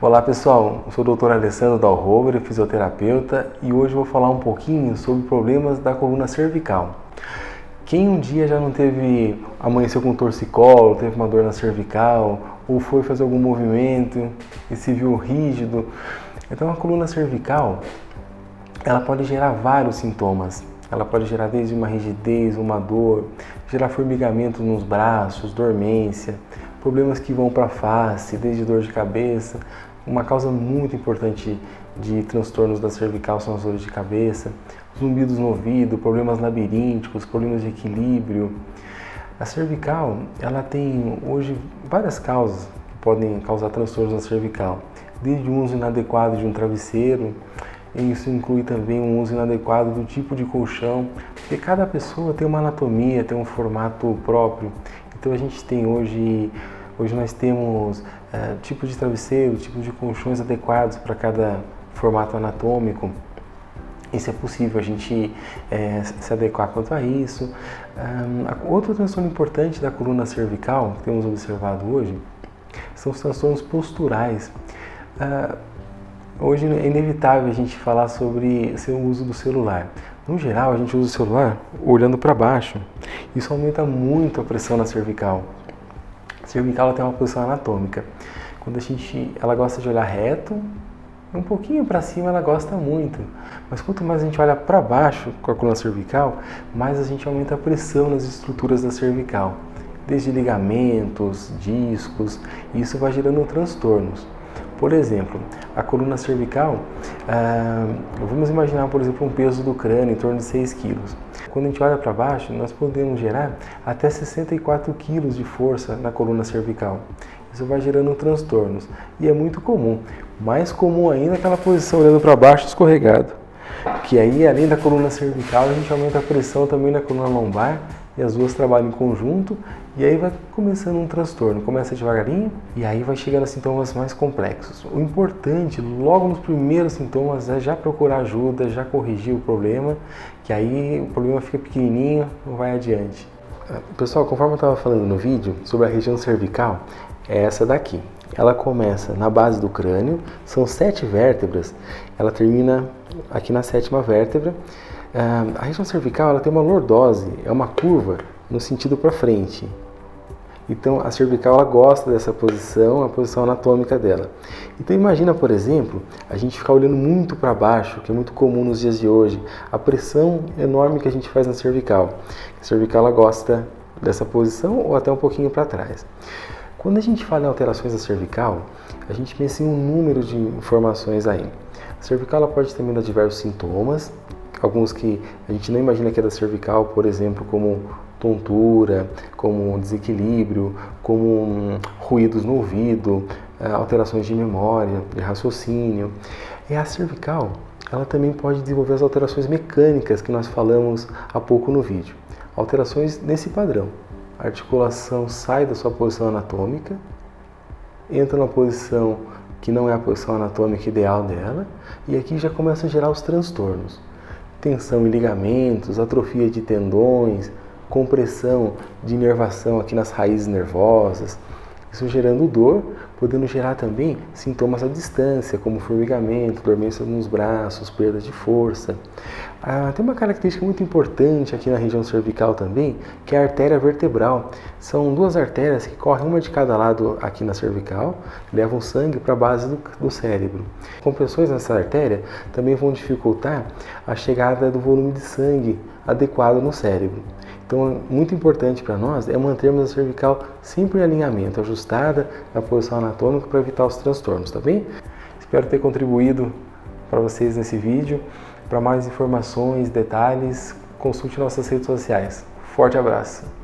Olá pessoal, eu sou o Dr. Alessandro Dalrover, fisioterapeuta, e hoje eu vou falar um pouquinho sobre problemas da coluna cervical. Quem um dia já não amanheceu com torcicolo, teve uma dor na cervical, ou foi fazer algum movimento e se viu rígido? Então a coluna cervical, ela pode gerar vários sintomas. Ela pode gerar desde uma rigidez, uma dor, gerar formigamento nos braços, dormência, problemas que vão para a face, desde dor de cabeça. Uma causa muito importante de transtornos da cervical são as dores de cabeça, zumbidos no ouvido, problemas labirínticos, problemas de equilíbrio. A cervical, ela tem hoje várias causas que podem causar transtornos na cervical, desde o uso inadequado de um travesseiro. Isso inclui também um uso inadequado do tipo de colchão, porque cada pessoa tem uma anatomia, tem um formato próprio. Então a gente tem hoje nós temos tipos de travesseiro, tipos de colchões adequados para cada formato anatômico. Isso é possível a gente se adequar quanto a isso. Outro transtorno importante da coluna cervical que temos observado hoje são os transtornos posturais. Hoje é inevitável a gente falar sobre o uso do celular. No geral, a gente usa o celular olhando para baixo. Isso aumenta muito a pressão na cervical. A cervical ela tem uma posição anatômica. Quando ela gosta de olhar reto, um pouquinho para cima ela gosta muito. Mas quanto mais a gente olha para baixo com a coluna cervical, mais a gente aumenta a pressão nas estruturas da cervical. Desde ligamentos, discos, e isso vai gerando transtornos. Por exemplo, a coluna cervical, vamos imaginar, por exemplo, um peso do crânio em torno de 6 kg. Quando a gente olha para baixo, nós podemos gerar até 64 kg de força na coluna cervical. Isso vai gerando transtornos e é muito comum. Mais comum ainda é aquela posição olhando para baixo escorregado, que aí, além da coluna cervical, a gente aumenta a pressão também na coluna lombar e as duas trabalham em conjunto. E aí vai começando um transtorno, começa devagarinho e aí vai chegando a sintomas mais complexos. O importante, logo nos primeiros sintomas, é já procurar ajuda, já corrigir o problema, que aí o problema fica pequenininho, não vai adiante. Pessoal, conforme eu estava falando no vídeo sobre a região cervical, é essa daqui. Ela começa na base do crânio, são 7 vértebras, ela termina aqui na 7ª vértebra. A região cervical ela tem uma lordose, é uma curva no sentido para frente. Então a cervical ela gosta dessa posição, a posição anatômica dela. Então imagina, por exemplo, a gente ficar olhando muito para baixo, que é muito comum nos dias de hoje, a pressão enorme que a gente faz na cervical. A cervical ela gosta dessa posição ou até um pouquinho para trás. Quando a gente fala em alterações da cervical, a gente pensa em um número de informações aí. A cervical ela pode também dar diversos sintomas, alguns que a gente não imagina que é da cervical, por exemplo, como tontura, como desequilíbrio, como ruídos no ouvido, alterações de memória, de raciocínio. E a cervical, ela também pode desenvolver as alterações mecânicas que nós falamos há pouco no vídeo. Alterações nesse padrão. A articulação sai da sua posição anatômica, entra numa posição que não é a posição anatômica ideal dela, e aqui já começa a gerar os transtornos. Tensão em ligamentos, atrofia de tendões, compressão de inervação aqui nas raízes nervosas, isso gerando dor, podendo gerar também sintomas à distância, como formigamento, dormência nos braços, perda de força. Tem uma característica muito importante aqui na região cervical também, que é a artéria vertebral. São 2 artérias que correm uma de cada lado aqui na cervical, levam sangue para a base do cérebro. Compressões nessa artéria também vão dificultar a chegada do volume de sangue adequado no cérebro. Então, muito importante para nós é mantermos a cervical sempre em alinhamento, ajustada na posição anatômica para evitar os transtornos, tá bem? Espero ter contribuído para vocês nesse vídeo. Para mais informações, detalhes, consulte nossas redes sociais. Forte abraço!